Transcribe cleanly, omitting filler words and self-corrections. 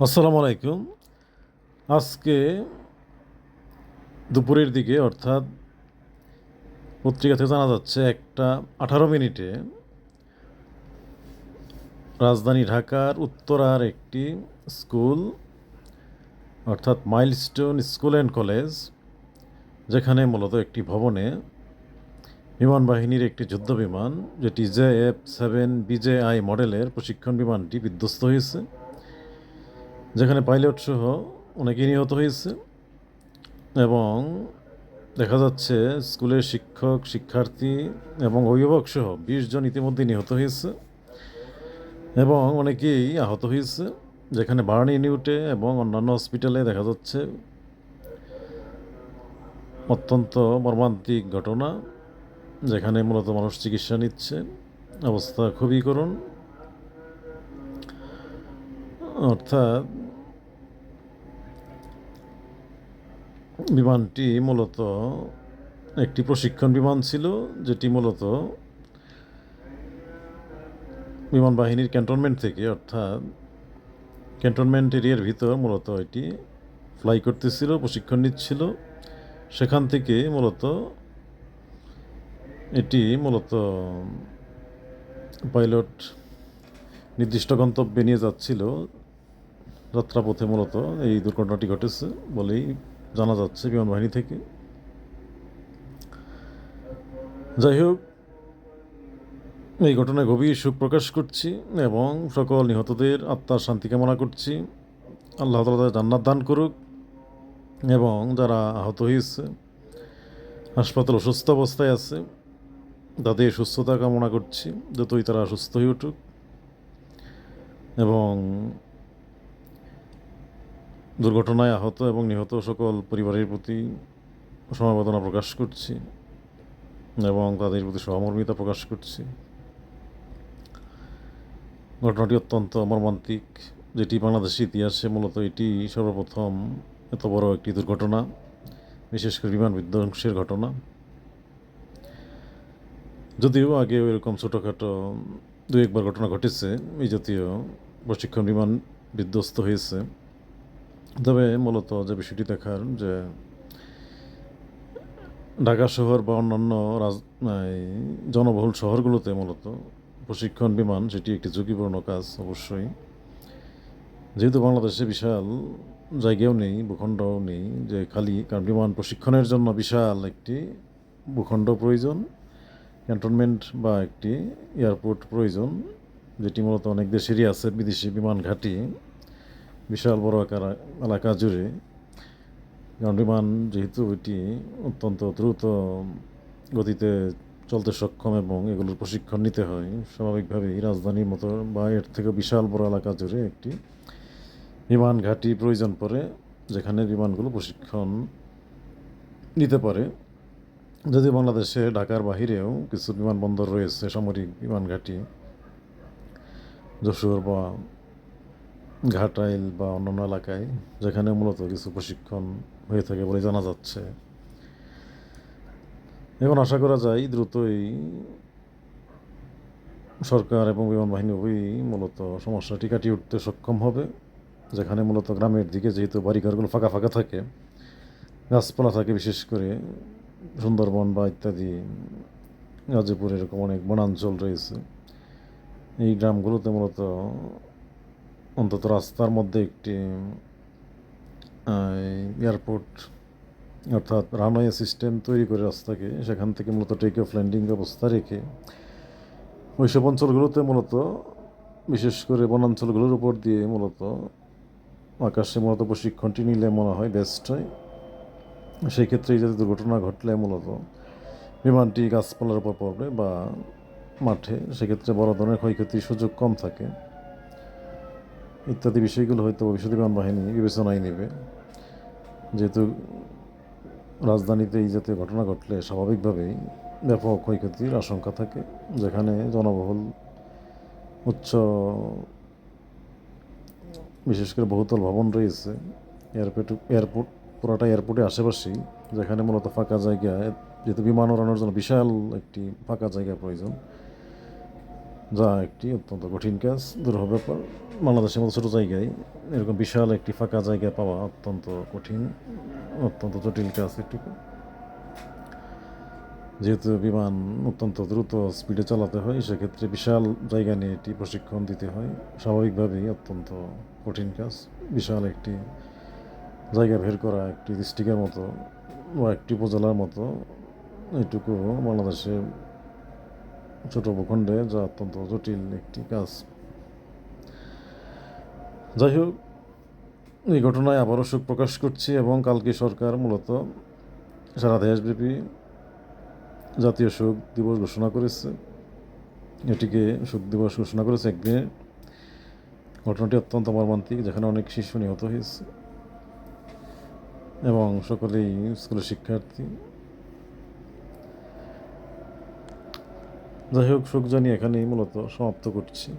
আসসালামু আলাইকুম। আজকে দুপুরের দিকে অর্থাৎ পত্রিকা থেকে জানা যাচ্ছে 1:18 রাজধানী ঢাকার উত্তরার একটি স্কুল অর্থাৎ মাইলস্টোন স্কুল অ্যান্ড কলেজ, যেখানে মূলত একটি ভবনে বিমান বাহিনীর একটি যুদ্ধ বিমান যেটি JF-7BJI মডেলের প্রশিক্ষণ বিমানটি বিধ্বস্ত হয়েছে, যেখানে পাইলট সহ অনেকেই নিহত হয়েছে এবং দেখা যাচ্ছে স্কুলের শিক্ষক, শিক্ষার্থী এবং অভিভাবক সহ 20 জন ইতিমধ্যে নিহত হয়েছে এবং অনেকেই আহত হয়েছে, যেখানে বার্ন ইউনিটে এবং অন্যান্য হসপিটালে দেখা যাচ্ছে অত্যন্ত মর্মান্তিক ঘটনা, যেখানে মূলত মানুষ চিকিৎসা নিচ্ছে। অবস্থা খুবই করুণ। অর্থাৎ বিমানটি মূলত একটি প্রশিক্ষণ বিমান ছিল, যেটি মূলত বিমান বাহিনীর ক্যান্টনমেন্ট থেকে অর্থাৎ ক্যান্টনমেন্ট এরিয়ার ভিতর মূলত এটি ফ্লাই করতেছিল, প্রশিক্ষণ নিচ্ছিল। সেখান থেকে এটি মূলত পাইলট নির্দিষ্ট গন্তব্যে নিয়ে যাচ্ছিল। যাত্রাপথে মূলত এই দুর্ঘটনাটি ঘটেছে বলেই জানা যাচ্ছে বিমান বাহিনী থেকে। যাই হোক, এই ঘটনায় গভীর শোক প্রকাশ করছি এবং সকল নিহতদের আত্মার শান্তি কামনা করছি। আল্লাহ তাআলা তাদের জান্নাত দান করুক এবং যারা আহত হয়েছে, হাসপাতাল অসুস্থ অবস্থায় আছে, তাদের সুস্থতা কামনা করছি, যতই তারা সুস্থ হয়ে উঠুক। এবং দুর্ঘটনায় আহত এবং নিহত সকল পরিবারের প্রতি সমবেদনা প্রকাশ করছি এবং তাদের প্রতি সহমর্মিতা প্রকাশ করছি। ঘটনাটি অত্যন্ত মর্মান্তিক, যেটি বাংলাদেশের ইতিহাসে মূলত এটি সর্বপ্রথম এত বড় একটি দুর্ঘটনা, বিশেষ করে বিমান বিধ্বংসের ঘটনা। যদিও আগে এরকম ছোটোখাটো দু একবার ঘটনা ঘটেছে এই জাতীয় প্রশিক্ষণ বিমান বিধ্বস্ত হয়েছে, তবে মূলত যে বিষয়টি দেখার যে ঢাকা শহর বা অন্যান্য জনবহুল শহরগুলোতে মূলত প্রশিক্ষণ বিমান সেটি একটি ঝুঁকিপূর্ণ কাজ অবশ্যই। যেহেতু বাংলাদেশে বিশাল জায়গাও নেই, ভূখণ্ডও নেই যে খালি, কারণ বিমান প্রশিক্ষণের জন্য বিশাল একটি ভূখণ্ড প্রয়োজন, ক্যান্টনমেন্ট বা একটি এয়ারপোর্ট প্রয়োজন, যেটি মূলত অনেক দেশেরই আছে, বিদেশি বিমান ঘাঁটি বিশাল বড় এলাকা জুড়ে। কারণ বিমান যেহেতু এটি অত্যন্ত দ্রুত গতিতে চলতে সক্ষম এবং এগুলোর প্রশিক্ষণ নিতে হয়, স্বাভাবিকভাবেই রাজধানীর মতো বা এর থেকে বিশাল বড় এলাকা জুড়ে একটি বিমান ঘাঁটি প্রয়োজন পড়ে, যেখানে বিমানগুলো প্রশিক্ষণ নিতে পারে। যদি বাংলাদেশে ঢাকার বাহিরেও কিছু বিমানবন্দর রয়েছে, সামরিক বিমান ঘাঁটি, যশোর বা ঘাটাইল বা অন্যান্য এলাকায়, যেখানে মূলত কিছু প্রশিক্ষণ হয়ে থাকে বলে জানা যাচ্ছে। এখন আশা করা যায় দ্রুতই সরকার এবং বিমান বাহিনী উভয়ই মূলত সমস্যাটি কাটিয়ে উঠতে সক্ষম হবে, যেখানে মূলত গ্রামের দিকে যেহেতু বাড়িঘরগুলো ফাঁকা ফাঁকা থাকে, গাছপালা থাকে, বিশেষ করে সুন্দরবন বা ইত্যাদি গাজীপুর এরকম অনেক বনাঞ্চল রয়েছে, এই গ্রামগুলোতে মূলত অন্তত রাস্তার মধ্যে একটি এয়ারপোর্ট অর্থাৎ রানওয়ে সিস্টেম তৈরি করে রাস্তাকে, সেখান থেকে মূলত টেক অফ ল্যান্ডিং ব্যবস্থা রেখে ওইসব অঞ্চলগুলোতে মূলত, বিশেষ করে বনাঞ্চলগুলোর উপর দিয়ে মূলত আকাশে মূলত প্রশিক্ষণটি নিলে মনে হয় বেস্ট হয়। সেই ক্ষেত্রে এই জাতীয় দুর্ঘটনা ঘটলে মূলত বিমানটি গাছপালার উপর পড়বে বা মাঠে, সেক্ষেত্রে বড় ধরনের ক্ষয়ক্ষতির সুযোগ কম থাকে ইত্যাদি বিষয়গুলো হয়তো ভবিষ্যতে বিমান বাহিনী বিবেচনায় নেবে। যেহেতু রাজধানীতে এই জাতীয় ঘটনা ঘটলে স্বাভাবিকভাবেই ব্যাপক ক্ষয়ক্ষতির আশঙ্কা থাকে, যেখানে জনবহুল উচ্চ বিশেষ করে বহুতল ভবন রয়েছে, এয়ারপোর্ট পুরোটা এয়ারপোর্টের আশেপাশেই, যেখানে মূলত ফাঁকা জায়গা, যেহেতু বিমান ওড়ানোর জন্য বিশাল একটি ফাঁকা জায়গা প্রয়োজন, যা একটি অত্যন্ত কঠিন কাজ, দুরূহ ব্যাপার। বাংলাদেশের মতো ছোটো জায়গায় এরকম বিশাল একটি ফাঁকা জায়গা পাওয়া অত্যন্ত কঠিন, অত্যন্ত জটিল কাজ এটুকু। যেহেতু বিমান অত্যন্ত দ্রুত স্পিডে চালাতে হয়, সেক্ষেত্রে বিশাল জায়গা নিয়ে এটি প্রশিক্ষণ দিতে হয়। স্বাভাবিকভাবেই অত্যন্ত কঠিন কাজ। বিশাল একটি জায়গা বের করা একটি ডিস্ট্রিক্টের মতো বা একটি উপজেলার মতো, এইটুকু বাংলাদেশে ছোটো ভূখণ্ডে যা অত্যন্ত জটিল একটি কাজ। যাই হোক, এই ঘটনায় আবারও শোক প্রকাশ করছি এবং কালকে সরকার মূলত সারা দেশব্যাপী জাতীয় শোক দিবস ঘোষণা করেছে। এটিকে শোক দিবস ঘোষণা করেছে একদিনে। ঘটনাটি অত্যন্ত মর্মান্তিক, যেখানে অনেক শিশু নিহত হয়েছে এবং সকলেই স্কুলের শিক্ষার্থী। যাই হোক, শোক জানিয়ে এখানেই মূলত সমাপ্ত করছি।